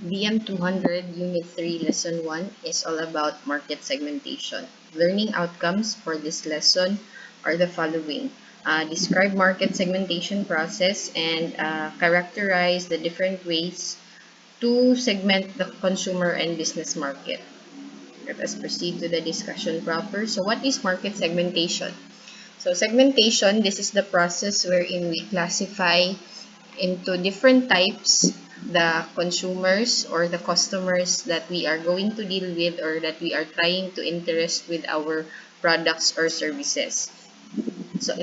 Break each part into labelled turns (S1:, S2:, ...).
S1: BM200 Unit 3 Lesson 1 is all about market segmentation. Learning outcomes for this lesson are the following. Describe market segmentation process and characterize the different ways to segment the consumer and business market. Let us proceed to the discussion proper. So what is market segmentation? So segmentation, this is the process wherein we classify into different types the consumers or the customers that we are going to deal with or that we are trying to interest with our products or services. So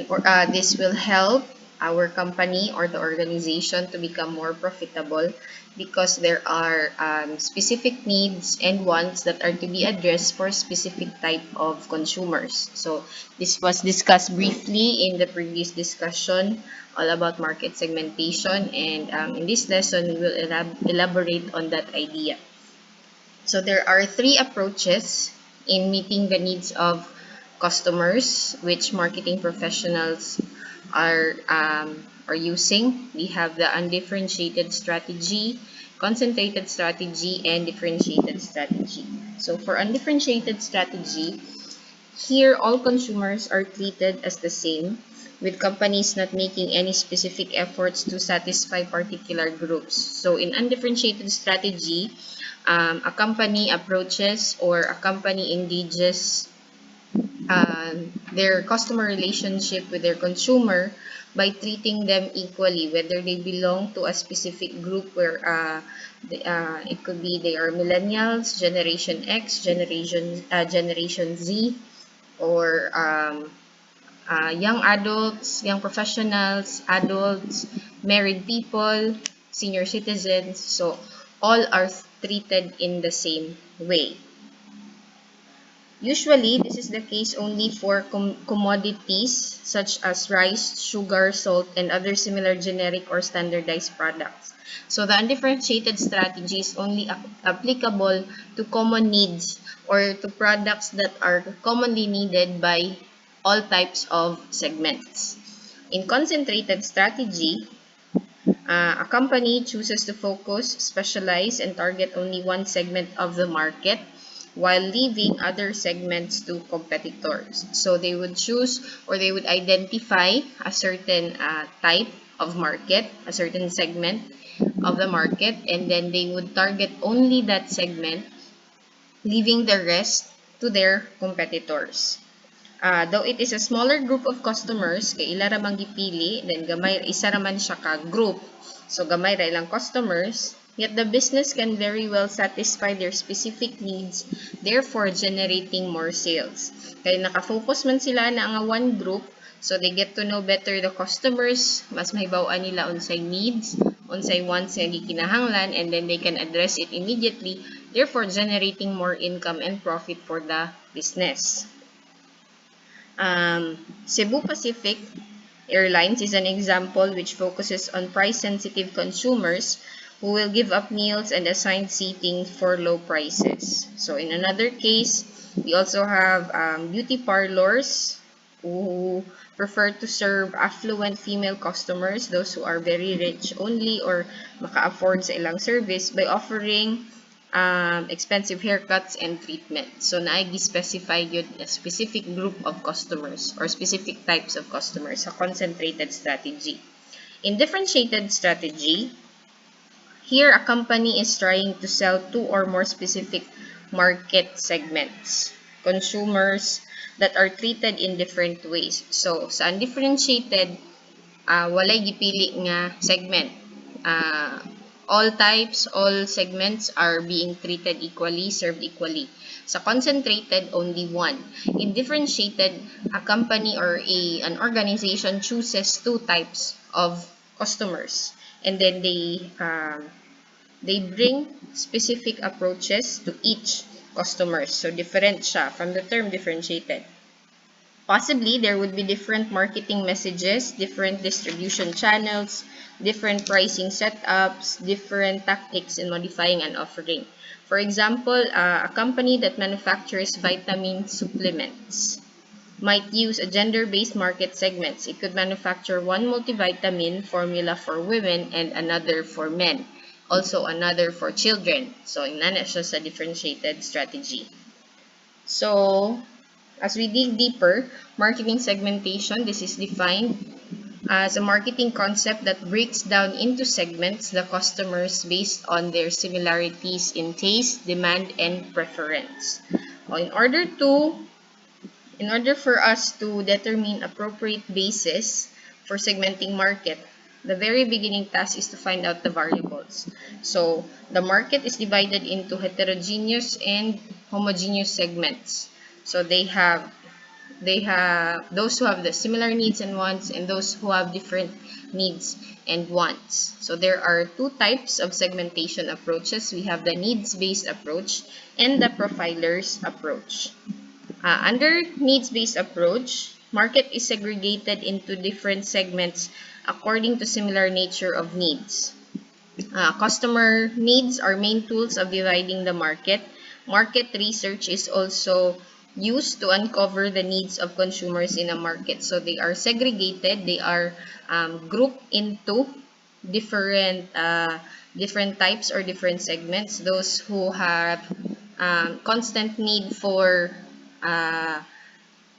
S1: this will help our company or the organization to become more profitable because there are specific needs and wants that are to be addressed for specific type of consumers. So this was discussed briefly in the previous discussion all about market segmentation, and in this lesson we will elaborate on that idea. So there are three approaches in meeting the needs of customers which marketing professionals are using. We have the undifferentiated strategy, concentrated strategy, and differentiated strategy. So for undifferentiated strategy, here all consumers are treated as the same, with companies not making any specific efforts to satisfy particular groups. So in undifferentiated strategy, a company approaches or a company engages their customer relationship with their consumer by treating them equally, whether they belong to a specific group where it could be they are millennials, Generation X, Generation Z, or young adults, young professionals, adults, married people, senior citizens. So all are treated in the same way. Usually, this is the case only for commodities such as rice, sugar, salt, and other similar generic or standardized products. So the undifferentiated strategy is only applicable to common needs or to products that are commonly needed by all types of segments. In concentrated strategy, a company chooses to focus, specialize, and target only one segment of the market while leaving other segments to competitors. So they would choose or they would identify a certain type of market, a certain segment of the market, and then they would target only that segment, leaving the rest to their competitors. Though it is a smaller group of customers, kay ila ra man gipili, then gamay isa ra man siya ka group. So gamay ra ilang customers, yet the business can very well satisfy their specific needs, therefore generating more sales. Kaya nakafocus man sila na nga one group, so they get to know better the customers, mas mahibaw-an nila unsay needs, unsay wants nga gikinahanglan, and then they can address it immediately, therefore generating more income and profit for the business. Cebu Pacific Airlines is an example which focuses on price-sensitive consumers who will give up meals and assigned seating for low prices. So in another case, we also have beauty parlors who prefer to serve affluent female customers, those who are very rich only or maka-afford sa ilang service, by offering expensive haircuts and treatment. So naigi-specify yun a specific group of customers or specific types of customers sa concentrated strategy. In differentiated strategy, here a company is trying to sell two or more specific market segments, consumers that are treated in different ways. So sa undifferentiated, walay gipili nga segment. All types, all segments are being treated equally, served equally. Sa concentrated, only one. In differentiated, a company or an organization chooses two types of customers, and then they bring specific approaches to each customer. So different siya from the term differentiated. Possibly, there would be different marketing messages, different distribution channels, different pricing setups, different tactics in modifying an offering. For example, a company that manufactures vitamin supplements might use a gender-based market segments. It could manufacture one multivitamin formula for women and another for men. also another for children. So, inana siya sa differentiated strategy. So, as we dig deeper, marketing segmentation, this is defined as a marketing concept that breaks down into segments the customers based on their similarities in taste, demand, and preference. In order for us to determine appropriate basis for segmenting market, the very beginning task is to find out the variables. So, the market is divided into heterogeneous and homogeneous segments. So, they have those who have the similar needs and wants and those who have different needs and wants. So there are two types of segmentation approaches. We have the needs-based approach and the profilers approach. Under needs-based approach, market is segregated into different segments according to similar nature of needs. Customer needs are main tools of dividing the market. Market research is also used to uncover the needs of consumers in a market. So they are segregated, they are grouped into different types or different segments. Those who have constant need for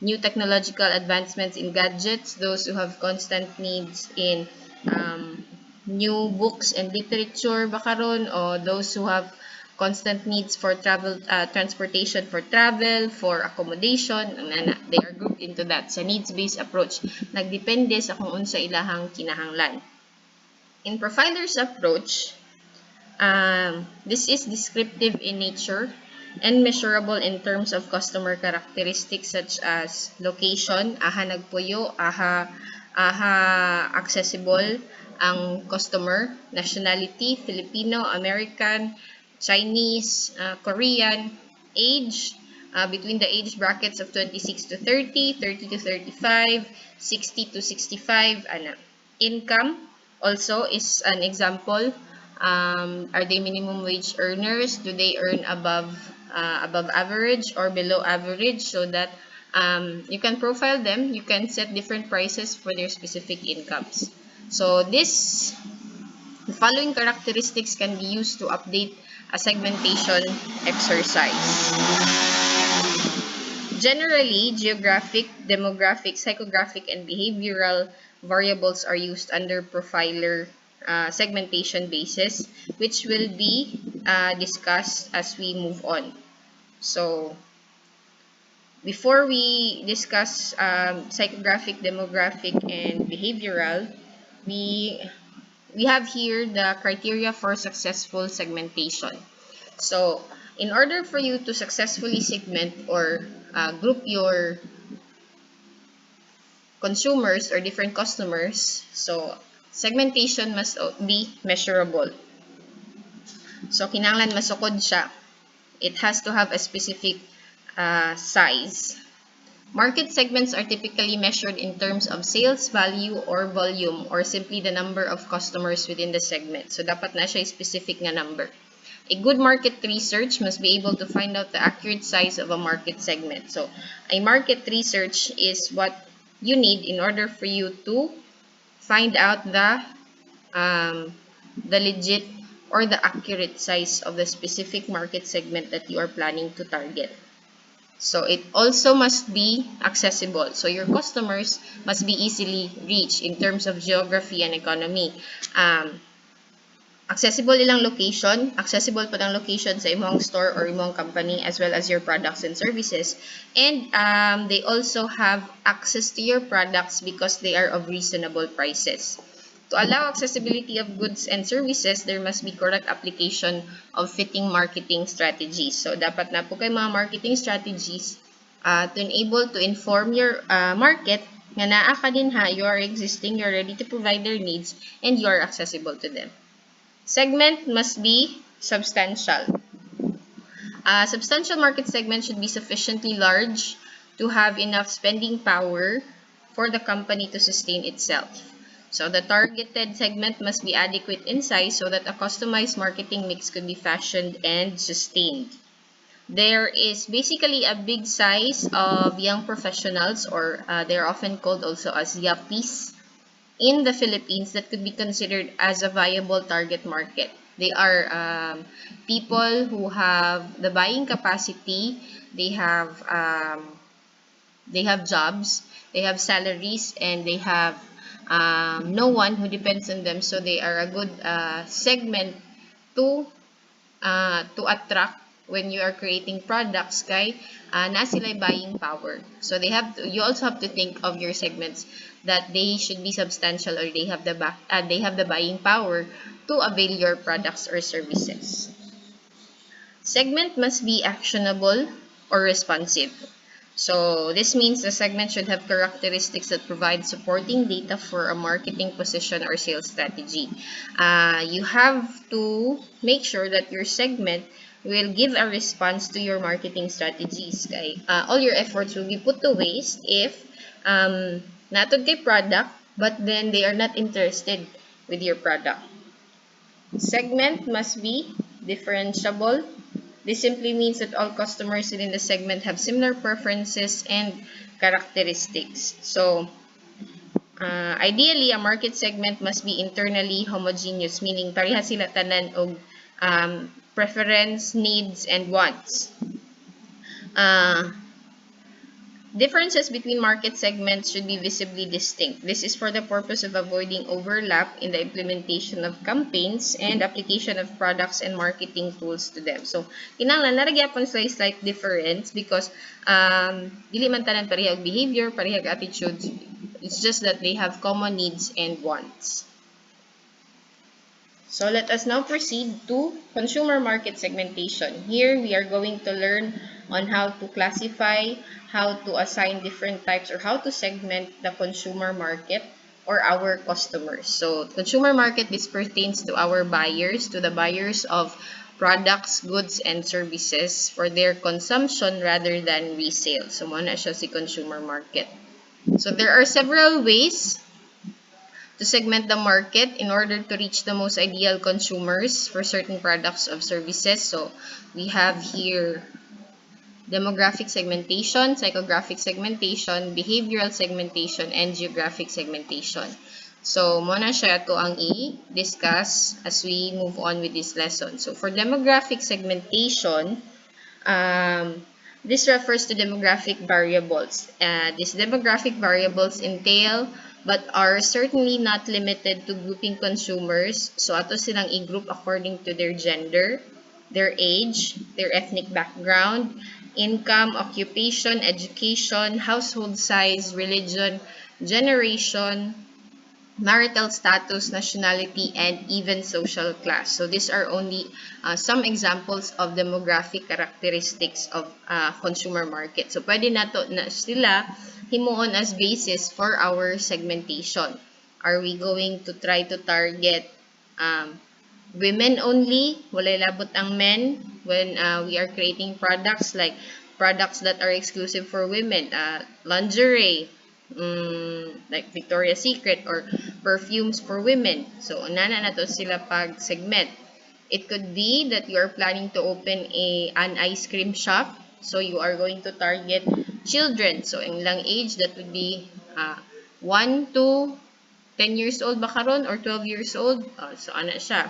S1: new technological advancements in gadgets, those who have constant needs in new books and literature bakaron, or those who have constant needs for travel, transportation for travel, for accommodation, they are grouped into that sa needs-based approach. Nagdepende sa kung unsa ilahang kinahanglan. In profilers approach, this is descriptive in nature and measurable in terms of customer characteristics such as location, aha nagpuyo, aha accessible ang customer, nationality, Filipino, American, Chinese, Korean, age, between the age brackets of 26 to 30, 30 to 35, 60 to 65, income also is an example. Are they minimum wage earners? Do they earn above average or below average? So that you can profile them, you can set different prices for their specific incomes. So the following characteristics can be used to update a segmentation exercise. Generally, geographic, demographic, psychographic, and behavioral variables are used under profiler segmentation basis, which will be discussed as we move on. So, before we discuss psychographic, demographic, and behavioral, we have here the criteria for successful segmentation. So, in order for you to successfully segment or group your consumers or different customers, so segmentation must be measurable. So, kinahanglan masukod siya. It has to have a specific size. Market segments are typically measured in terms of sales value or volume or simply the number of customers within the segment. So, dapat na siya specific nga number. A good market research must be able to find out the accurate size of a market segment. So, a market research is what you need in order for you to find out the legit or the accurate size of the specific market segment that you are planning to target. So, it also must be accessible. So, your customers must be easily reached in terms of geography and economy. Accessible ilang location, accessible pa ng location sa imong store or imong company as well as your products and services. And they also have access to your products because they are of reasonable prices. To allow accessibility of goods and services, there must be correct application of fitting marketing strategies. So, dapat na po kayo mga marketing strategies to enable to inform your market nga naa ka din ha, you are existing, you are ready to provide their needs, and you are accessible to them. Segment must be substantial. Substantial market segment should be sufficiently large to have enough spending power for the company to sustain itself. So, the targeted segment must be adequate in size so that a customized marketing mix could be fashioned and sustained. There is basically a big size of young professionals, or they're often called also as yuppies, in the Philippines that could be considered as a viable target market. They are people who have the buying capacity. They have jobs, they have salaries, and they have no one who depends on them. So they are a good segment to attract when you are creating products kay na sila'y buying power. So you also have to think of your segments that they should be substantial, or they have the buying power to avail your products or services. Segment must be actionable or responsive. So this means the segment should have characteristics that provide supporting data for a marketing position or sales strategy. You have to make sure that your segment will give a response to your marketing strategies. Okay? All your efforts will be put to waste if natod kay product, but then they are not interested with your product. Segment must be differentiable. This simply means that all customers within the segment have similar preferences and characteristics. So, ideally, a market segment must be internally homogeneous, meaning pareha sila tanan og preference, needs, and wants. Differences between market segments should be visibly distinct. This is for the purpose of avoiding overlap in the implementation of campaigns and application of products and marketing tools to them. So, kinahanglan naragyapon slight difference because dili man tanan parehag behavior, parehag attitudes. It's just that they have common needs and wants. So let us now proceed to consumer market segmentation. Here we are going to learn on how to classify, how to assign different types, or how to segment the consumer market or our customers. So consumer market, this pertains to our buyers, to the buyers of products, goods, and services for their consumption rather than resale. So muna siya si consumer market. So there are several ways to segment the market in order to reach the most ideal consumers for certain products or services. So we have here demographic segmentation, psychographic segmentation, behavioral segmentation, and geographic segmentation. So muna siya to ang i-discuss as we move on with this lesson. So for demographic segmentation, this refers to demographic variables. These demographic variables entail but are certainly not limited to grouping consumers. So ato silang i-group according to their gender, their age, their ethnic background, income, occupation, education, household size, religion, generation, marital status, nationality, and even social class. So these are only some examples of demographic characteristics of consumer market. So pwede nato na sila himuon as basis for our segmentation. Are we going to try to target women only? Walay labot ang men when we are creating products like products that are exclusive for women, lingerie, like Victoria's Secret, or perfumes for women. So, unana na to sila pag segment. It could be that you are planning to open an ice cream shop. So, you are going to target children. So, ang lang age, that would be 1 to 10 years old ba karon or 12 years old. So, ana siya.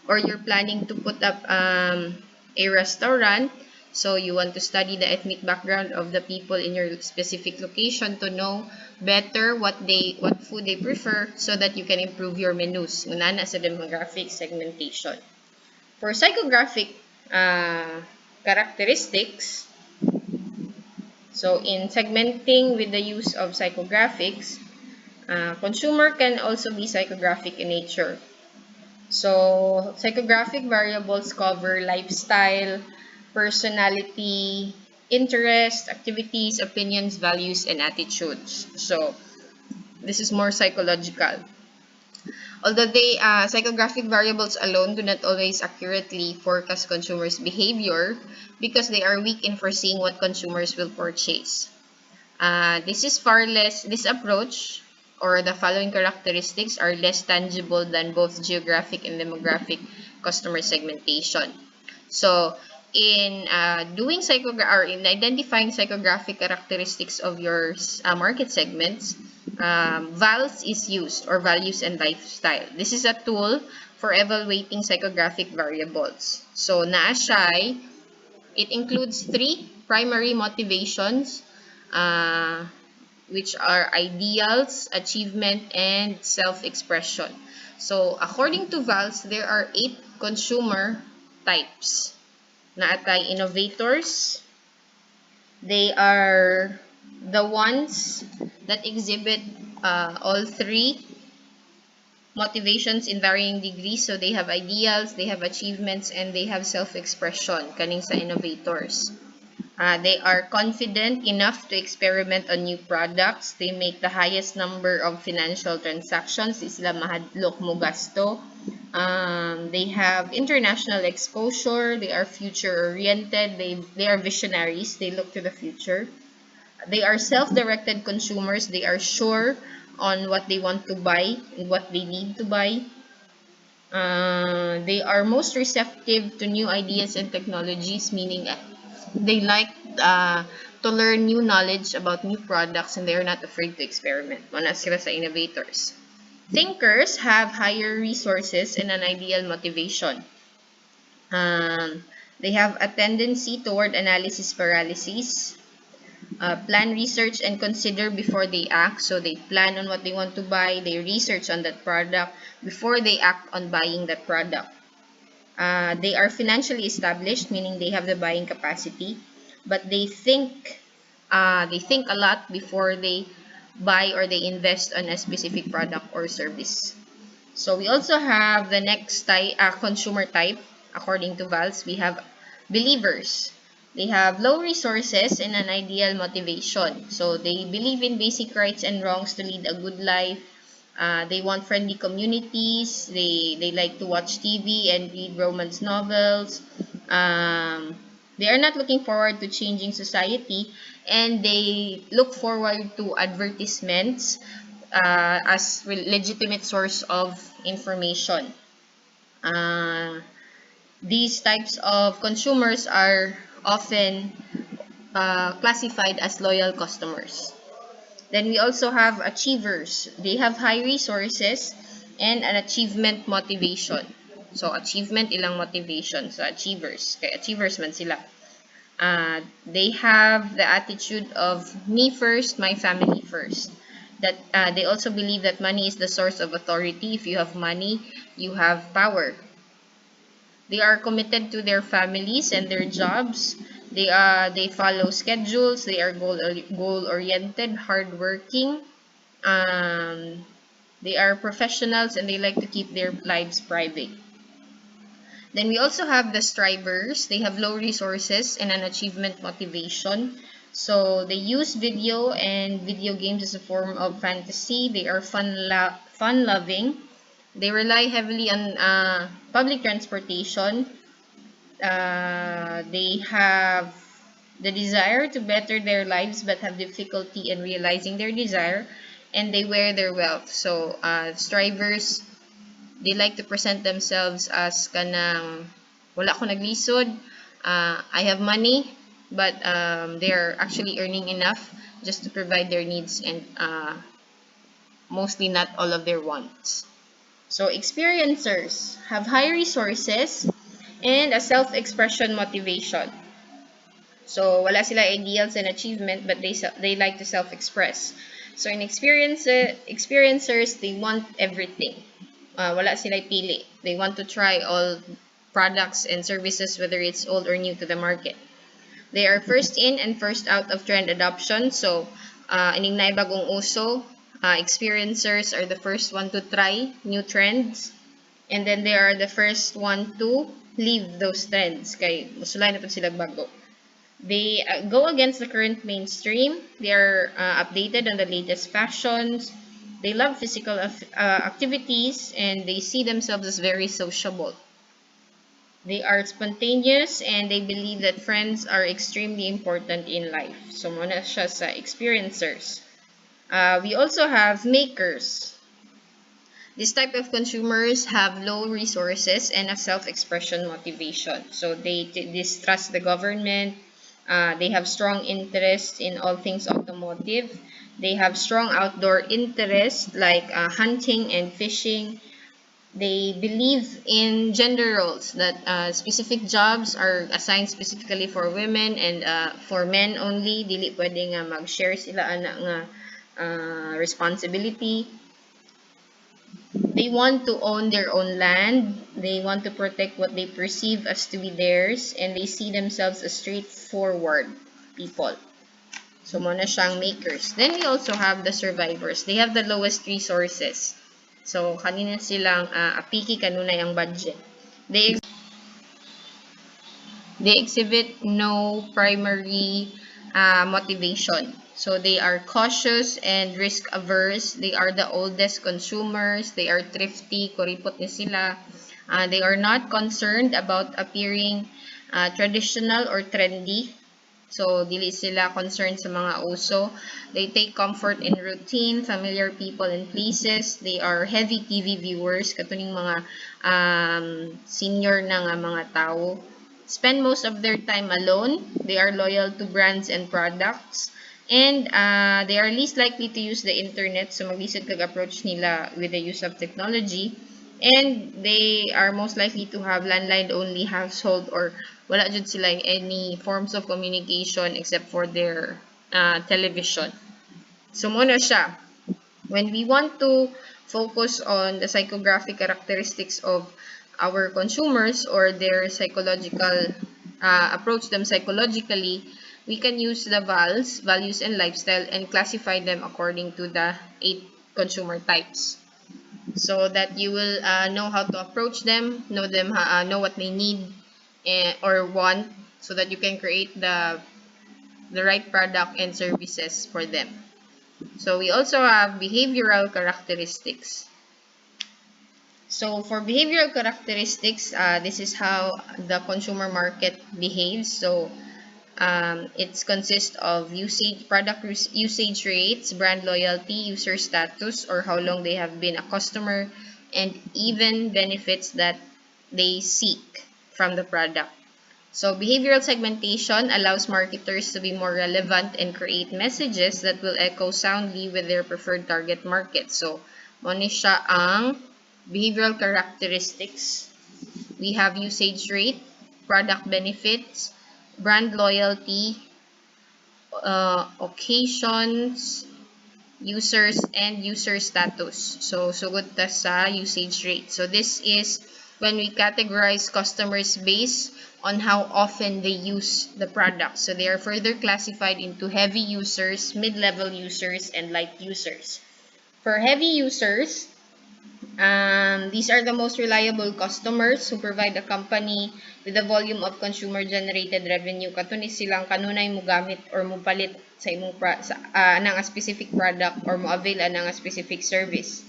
S1: Or you're planning to put up a restaurant. So you want to study the ethnic background of the people in your specific location to know better what food they prefer so that you can improve your menus. Unana sa demographic segmentation. For psychographic characteristics, so in segmenting with the use of psychographics, consumer can also be psychographic in nature. So psychographic variables cover lifestyle, personality, interest, activities, opinions, values, and attitudes. So this is more psychological. Although psychographic variables alone do not always accurately forecast consumers' behavior because they are weak in foreseeing what consumers will purchase. This approach or the following characteristics are less tangible than both geographic and demographic customer segmentation. So, in in identifying psychographic characteristics of your market segments, VALS is used, or values and lifestyle. This is a tool for evaluating psychographic variables. So naa siya, it includes 3 primary motivations, which are ideals, achievement, and self-expression. So according to VALS, there are 8 consumer types. Naatay innovators. They are the ones that exhibit all 3 motivations in varying degrees. So they have ideals, they have achievements, and they have self-expression, kaning sa innovators. They are confident enough to experiment on new products. They make the highest number of financial transactions. Di sila mahadlok mo gasto. They have international exposure. They are future-oriented. They are visionaries. They look to the future. They are self-directed consumers. They are sure on what they want to buy and what they need to buy. They are most receptive to new ideas and technologies, meaning they like to learn new knowledge about new products, and they are not afraid to experiment. Mana sila sa innovators. Thinkers have higher resources and an ideal motivation. They have a tendency toward analysis paralysis. Plan, research, and consider before they act. So they plan on what they want to buy. They research on that product before they act on buying that product. They are financially established, meaning they have the buying capacity, but they think a lot before they buy or they invest on a specific product or service. So we also have the next type, consumer type. According to VALS, we have believers. They have low resources and an ideal motivation. So they believe in basic rights and wrongs to lead a good life. They want friendly communities. They like to watch TV and read romance novels. They are not looking forward to changing society, and they look forward to advertisements as legitimate source of information. These types of consumers are often classified as loyal customers. Then we also have achievers. They have high resources and an achievement motivation. So achievement ilang motivation. So achievers. Kaya achievers man sila. They have the attitude of me first, my family first. That they also believe that money is the source of authority. If you have money, you have power. They are committed to their families and their jobs. They follow schedules. They are goal oriented, hardworking. They are professionals, and they like to keep their lives private. Then we also have the strivers. They have low resources and an achievement motivation. So they use video and video games as a form of fantasy. They are fun-loving. They rely heavily on public transportation. They have the desire to better their lives but have difficulty in realizing their desire, and they wear their wealth. So strivers, they like to present themselves as kanang wala ko naglisod, I have money, but they are actually earning enough just to provide their needs and mostly not all of their wants. So experiencers have high resources and a self-expression motivation. So wala sila ideals and achievement, but they like to self-express. So in experiencers, they want everything. Wala sila pili. They want to try all products and services, whether it's old or new to the market. They are first in and first out of trend adoption. So ining na bagong uso, experiencers are the first one to try new trends, and then they are the first one to leave those trends kay musulay na pud sila bago. They go against the current mainstream. They are updated on the latest fashions. They love physical activities, and they see themselves as very sociable. They are spontaneous, and they believe that friends are extremely important in life. So muna siya sa experiencers. We also have makers. This type of consumers have low resources and a self-expression motivation. So they distrust the government. They have strong interest in all things automotive. They have strong outdoor interests like hunting and fishing. They believe in gender roles, that specific jobs are assigned specifically for women and for men only. Dili pwede nga mag-share sila ana nga responsibility. They want to own their own land. They want to protect what they perceive as to be theirs, and they see themselves as straightforward people. So, muna siyang makers. Then, we also have the survivors. They have the lowest resources. So, kanina silang apiki kanunay ang budget. They exhibit no primary motivation. So, they are cautious and risk-averse. They are the oldest consumers. They are thrifty. Kuripot ni sila. They are not concerned about appearing traditional or trendy. So, dili sila concerned sa mga uso. They take comfort in routine, familiar people and places. They are heavy TV viewers, katuning mga senior na nga mga tao. Spend most of their time alone. They are loyal to brands and products. And they are least likely to use the internet. So, maglisod kag-approach nila with the use of technology. And they are most likely to have landline-only household or wala jud sila any forms of communication except for their television. So, muna siya. When we want to focus on the psychographic characteristics of our consumers or their psychological, approach them psychologically, we can use the VALs, values and lifestyle, and classify them according to the 8 consumer types. So that you will know how to approach them, know what they need or want, so that you can create the right product and services for them. So we also have behavioral characteristics. So for behavioral characteristics, this is how the consumer market behaves. So it consists of product usage rates, brand loyalty, user status, or how long they have been a customer, and even benefits that they seek from the product. So behavioral segmentation allows marketers to be more relevant and create messages that will echo soundly with their preferred target market. So, muna siya ang behavioral characteristics. We have usage rate, product benefits, brand loyalty, occasions, users, and user status. So, sugod ta sa usage rate. So, this is when we categorize customers based on how often they use the product. So, they are further classified into heavy users, mid-level users, and light users. For heavy users, these are the most reliable customers who provide a company with a volume of consumer-generated revenue. Katuni silang kanunay mo gamit or mo palit sa imong ng a specific product or mo avail ng a specific service.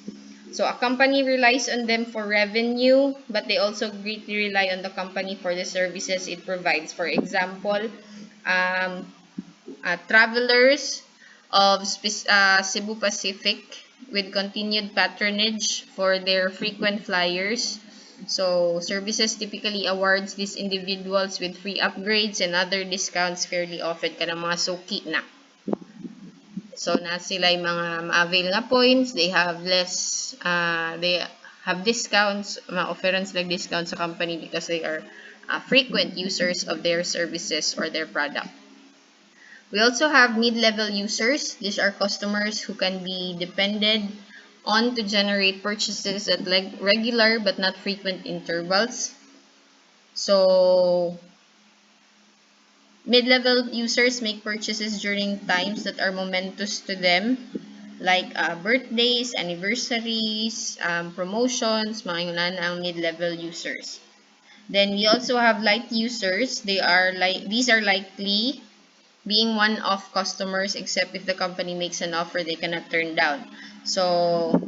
S1: So a company relies on them for revenue, but they also greatly rely on the company for the services it provides. For example, travelers of Cebu Pacific with continued patronage for their frequent flyers. So, services typically awards these individuals with free upgrades and other discounts fairly often. Kanang mga suki na. So, na sila yung mga ma-avail nga points. They have they have discounts, ma-offeran sila discounts sa company because they are frequent users of their services or their product. We also have mid-level users. These are customers who can be depended on to generate purchases at regular but not frequent intervals. So, mid-level users make purchases during times that are momentous to them, like birthdays, anniversaries, promotions, mga yun ang mid-level users. Then we also have light users. These are likely being one-off customers, except if the company makes an offer they cannot turn down. So,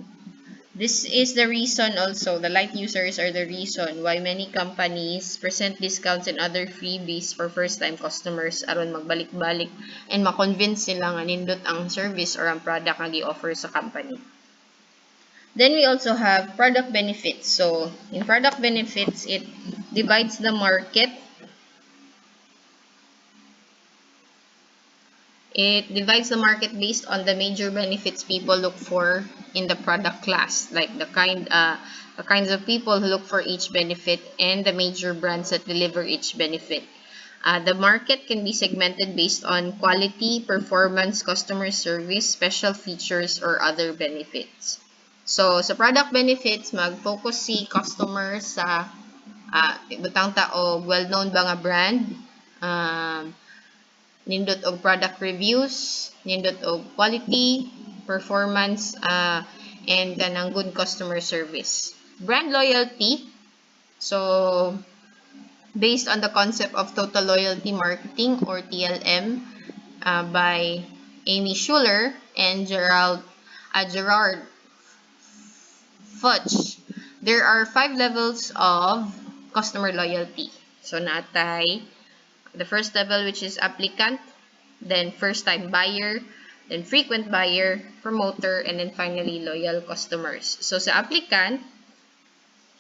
S1: this is the reason also, the light users are the reason why many companies present discounts and other freebies for first-time customers aron magbalik-balik and makonvince sila nga nindot ang service or ang product nga gi-offer sa company. Then we also have product benefits. So, in product benefits, it divides the market It divides the market based on the major benefits people look for in the product class, like the kinds of people who look for each benefit and the major brands that deliver each benefit. The market can be segmented based on quality, performance, customer service, special features, or other benefits. So, sa product benefits, mag-focus si customer sa butang tao, well-known ba nga brand, nindot og product reviews, nindot og quality, performance, and kanang good customer service. Brand loyalty, so based on the concept of total loyalty marketing or TLM by Amy Schuller and Gerard Futch. There are 5 levels of customer loyalty. So natay the first level, which is applicant, then first-time buyer, then frequent buyer, promoter, and then finally loyal customers. So sa applicant,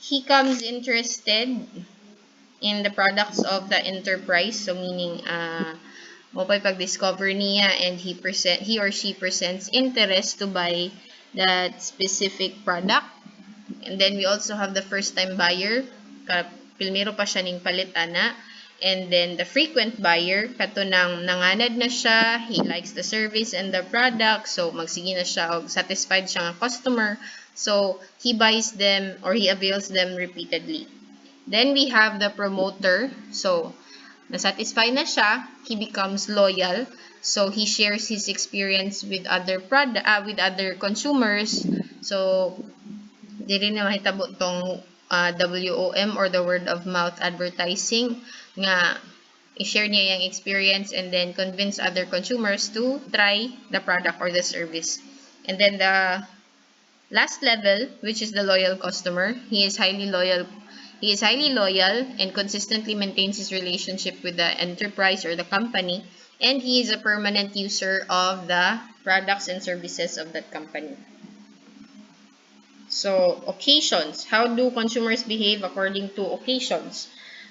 S1: he comes interested in the products of the enterprise. So meaning, mo pa'y pag-discover niya and he or she presents interest to buy that specific product. And then we also have the first-time buyer. Pilmiro pa siya ning palit ana. And then the frequent buyer, kato nang nanganad na siya, he likes the service and the product, so magsige na siya og satisfied siya nga customer. So he buys them or he avails them repeatedly. Then we have the promoter. So nasatisfy na siya, he becomes loyal. So he shares his experience with other consumers. So dili na mahitabo tong WOM or the word of mouth advertising nga i-share niya yung experience and then convince other consumers to try the product or the service. And then the last level, which is the loyal customer, he is highly loyal and consistently maintains his relationship with the enterprise or the company, and he is a permanent user of the products and services of that company. So, occasions. How do consumers behave according to occasions?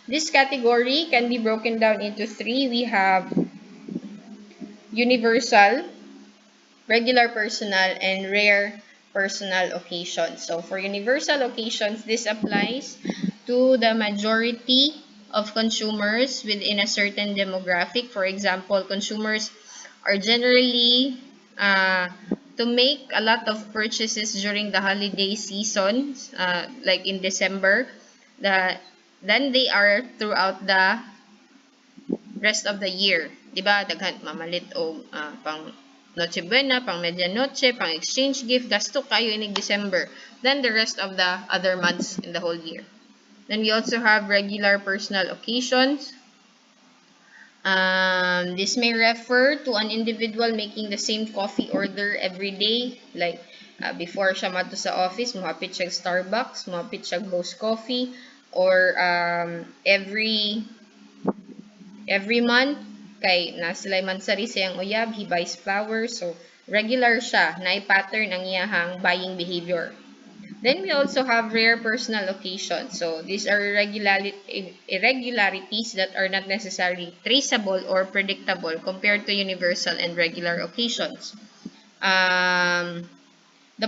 S1: This category can be broken down into 3. We have universal, regular personal, and rare personal occasions. So, for universal occasions, this applies to the majority of consumers within a certain demographic. For example, consumers are generally to make a lot of purchases during the holiday season, like in December, than they are throughout the rest of the year. Diba? Daghan mamalit o pang Noche Buena, pang Medianoche, pang exchange gift, gasto kayo in December than the rest of the other months in the whole year. Then we also have regular personal occasions. This may refer to an individual making the same coffee order every day. Like, before siya mato sa office, muhapit siya Starbucks, muhapit siya Boss Coffee, or every month, kay nasilay mansari siyang uyab, he buys flowers. So, regular siya, na-pattern ang iyahang buying behavior. Then we also have rare personal occasions. So these are irregularities that are not necessarily traceable or predictable compared to universal and regular occasions. The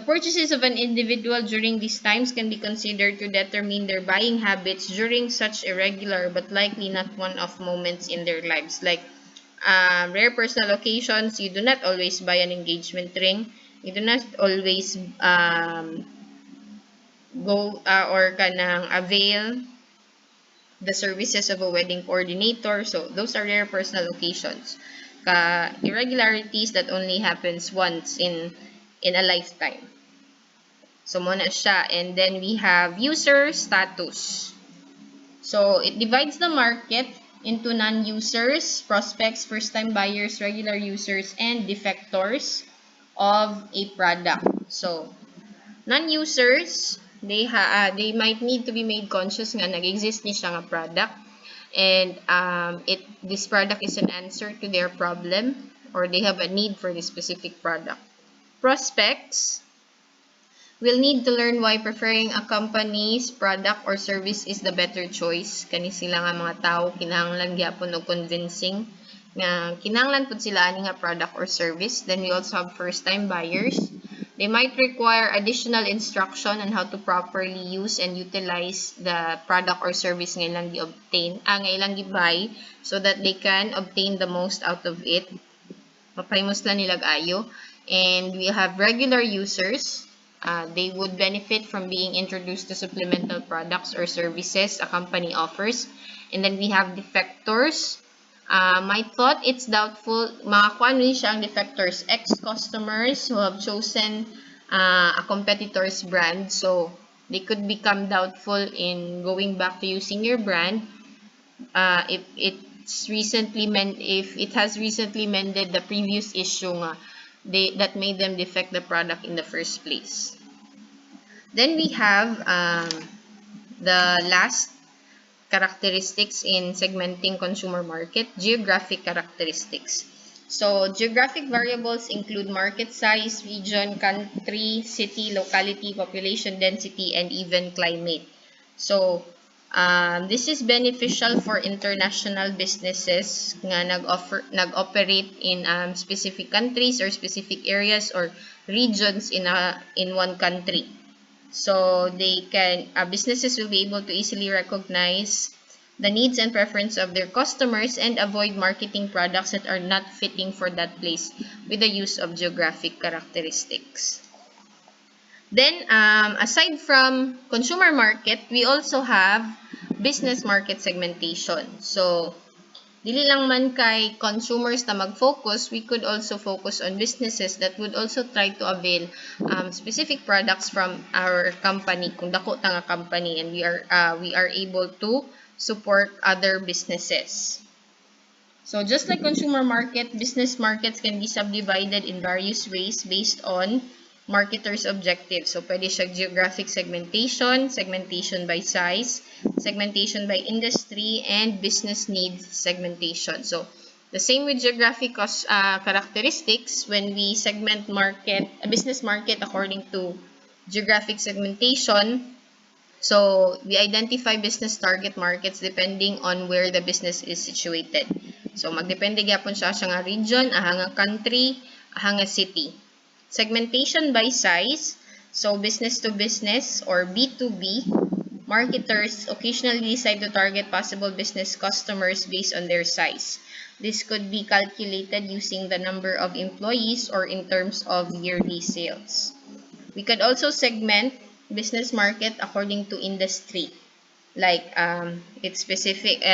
S1: purchases of an individual during these times can be considered to determine their buying habits during such irregular but likely not one-off moments in their lives. Like rare personal occasions, you do not always buy an engagement ring. You do not always go or kanang avail the services of a wedding coordinator. So those are rare personal occasions. Irregularities that only happens once in a lifetime. So muna siya. And then we have user status. So it divides the market into non-users, prospects, first-time buyers, regular users, and defectors of a product. So non-users, they might need to be made conscious nga nag-exist ni siya nga product, and this product is an answer to their problem, or they have a need for this specific product. Prospects will need to learn why preferring a company's product or service is the better choice. Kani sila nga mga tao kinahanglan gyapon og convincing nga kinahanglan pud sila ani nga product or service. Then we also have first-time buyers. They might require additional instruction on how to properly use and utilize the product or service nga ilang gi-obtain, nga ilang gi-buy so that they can obtain the most out of it. Mapahimos lang nila ayo. And we have regular users. They would benefit from being introduced to supplemental products or services a company offers. And then we have defectors. My thought, it's doubtful. Makakuha rin siya ang defectors. Ex-customers who have chosen a competitor's brand. So, they could become doubtful in going back to using your brand if it has recently mended the previous issue that made them defect the product in the first place. Then we have the last characteristics in segmenting consumer market, geographic characteristics. So, geographic variables include market size, region, country, city, locality, population density, and even climate. So, this is beneficial for international businesses nga nag-operate in specific countries or specific areas or regions in one country. So businesses will be able to easily recognize the needs and preference of their customers and avoid marketing products that are not fitting for that place with the use of geographic characteristics. Then, aside from consumer market, we also have business market segmentation. So, dili lang man kay consumers na mag-focus, we could also focus on businesses that would also try to avail specific products from our company, kung dako ta nga company, and we are able to support other businesses. So just like consumer market, business markets can be subdivided in various ways based on marketers' objectives. So pwede siya geographic segmentation, segmentation by size, segmentation by industry, and business needs segmentation. So the same with geographic characteristics, when we segment a business market according to geographic segmentation, so we identify business target markets depending on where the business is situated. So magdepende gyapon siya nga region, nga country, nga city. Segmentation by size, so business to business or B2B, marketers occasionally decide to target possible business customers based on their size. This could be calculated using the number of employees or in terms of yearly sales. We could also segment business market according to industry. Like, it's specific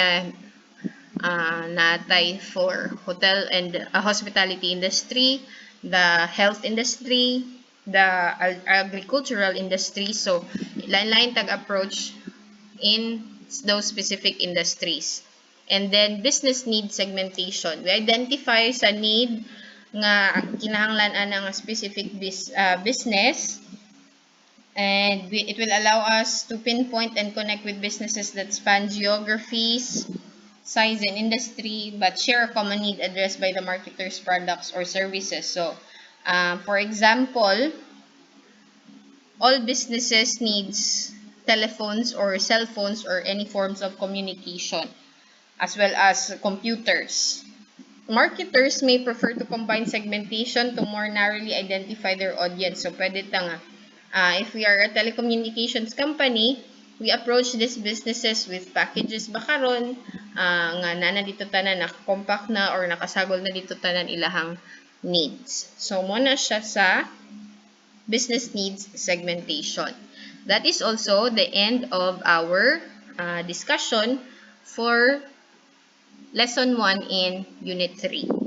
S1: natay for hotel and hospitality industry, the health industry, the agricultural industry. So, lain-lain tag-approach in those specific industries. And then, business need segmentation. We identify sa need nga kinahanglan ana nga specific business, and it will allow us to pinpoint and connect with businesses that span geographies, size, and industry, but share a common need addressed by the marketer's products or services. So, for example, all businesses needs telephones or cell phones or any forms of communication, as well as computers. Marketers may prefer to combine segmentation to more narrowly identify their audience. So, pwede ta nga, if we are a telecommunications company, we approach these businesses with packages bakaron nga nana dito tanan naka-compact na or nakasagol na dito tanan ilahang needs. So mo na siya sa business needs segmentation. That is also the end of our discussion for lesson 1 in unit 3.